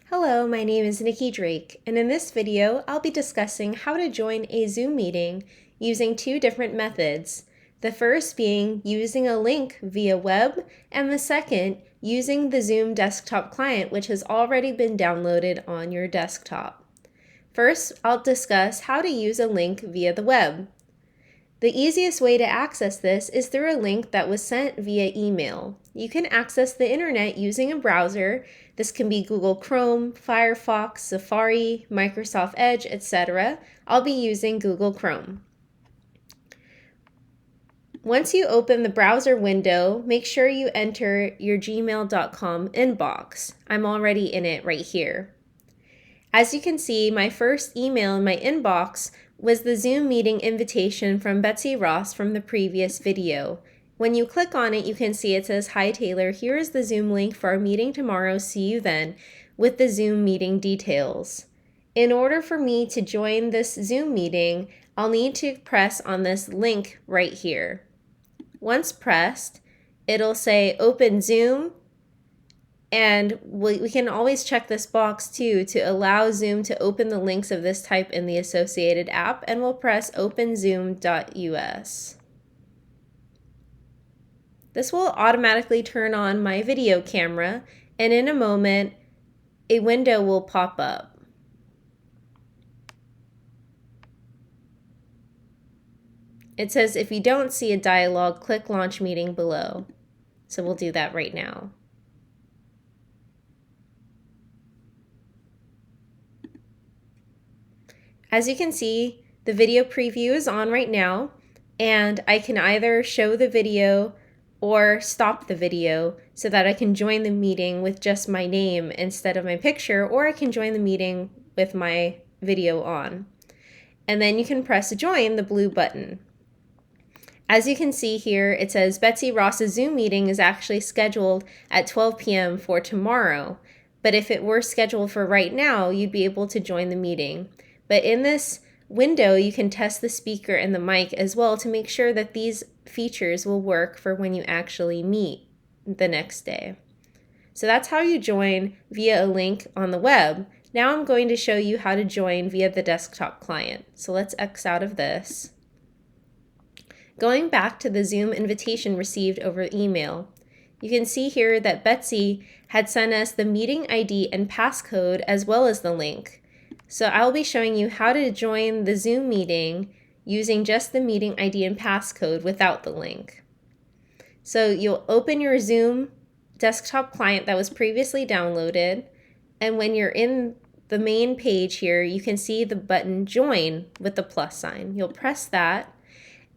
Hello, my name is Nikki Drake, and in this video, I'll be discussing how to join a Zoom meeting using two different methods. The first being using a link via web, and the second using the Zoom desktop client, which has already been downloaded on your desktop. First, I'll discuss how to use a link via the web. The easiest way to access this is through a link that was sent via email. You can access the internet using a browser. This can be Google Chrome, Firefox, Safari, Microsoft Edge, etc. I'll be using Google Chrome. Once you open the browser window, make sure you enter your gmail.com inbox. I'm already in it right here. As you can see, my first email in my inbox was the Zoom meeting invitation from Betsy Ross from the previous video. When you click on it, you can see it says, "Hi Taylor, here is the Zoom link for our meeting tomorrow, see you then," with the Zoom meeting details. In order for me to join this Zoom meeting, I'll need to press on this link right here. Once pressed, it'll say open Zoom, and we can always check this box too to allow Zoom to open the links of this type in the associated app, and we'll press openzoom.us. This will automatically turn on my video camera, and in a moment, a window will pop up. It says if you don't see a dialog, click Launch Meeting below. So we'll do that right now. As you can see, the video preview is on right now, and I can either show the video or stop the video so that I can join the meeting with just my name instead of my picture, or I can join the meeting with my video on. And then you can press join, the blue button. As you can see here, it says Betsy Ross's Zoom meeting is actually scheduled at 12 p.m. for tomorrow. But if it were scheduled for right now, you'd be able to join the meeting. But in this window, you can test the speaker and the mic as well to make sure that these features will work for when you actually meet the next day. So that's how you join via a link on the web. Now I'm going to show you how to join via the desktop client. So let's X out of this. Going back to the Zoom invitation received over email, you can see here that Betsy had sent us the meeting ID and passcode as well as the link. So I'll be showing you how to join the Zoom meeting using just the meeting ID and passcode without the link. So you'll open your Zoom desktop client that was previously downloaded, and when you're in the main page here, you can see the button Join with the plus sign. You'll press that,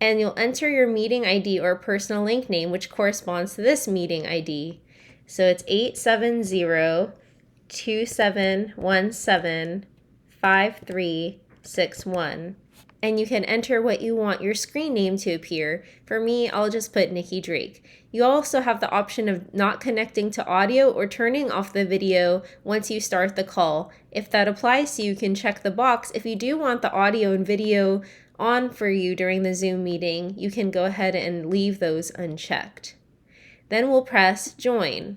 and you'll enter your meeting ID or personal link name, which corresponds to this meeting ID. So it's 870-2717-5361. And you can enter what you want your screen name to appear. For me, I'll just put Nikki Drake. You also have the option of not connecting to audio or turning off the video once you start the call. If that applies to you, you can check the box. If you do want the audio and video on for you during the Zoom meeting, you can go ahead and leave those unchecked. Then we'll press Join.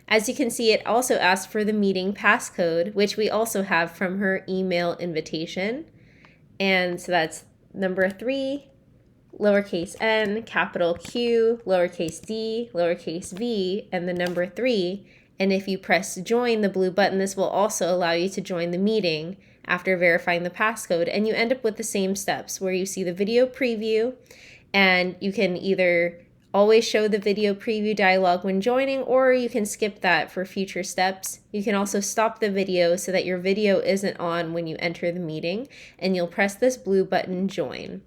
As you can see, it also asks for the meeting passcode, which we also have from her email invitation. And so that's number 3, lowercase n, capital Q, lowercase d, lowercase v, and the number 3. And if you press Join, the blue button, this will also allow you to join the meeting after verifying the passcode, and you end up with the same steps where you see the video preview, and you can either always show the video preview dialog when joining, or you can skip that for future steps. You can also stop the video so that your video isn't on when you enter the meeting, and you'll press this blue button Join.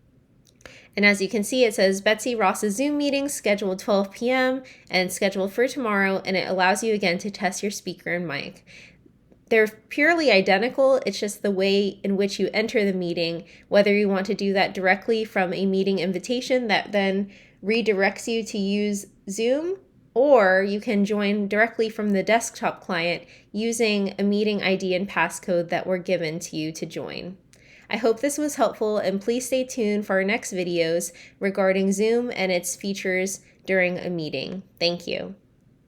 And as you can see, it says Betsy Ross's Zoom meeting scheduled 12 p.m. and scheduled for tomorrow, and it allows you again to test your speaker and mic. They're purely identical. It's just the way in which you enter the meeting, whether you want to do that directly from a meeting invitation that then redirects you to use Zoom, or you can join directly from the desktop client using a meeting ID and passcode that were given to you to join. I hope this was helpful, and please stay tuned for our next videos regarding Zoom and its features during a meeting. Thank you.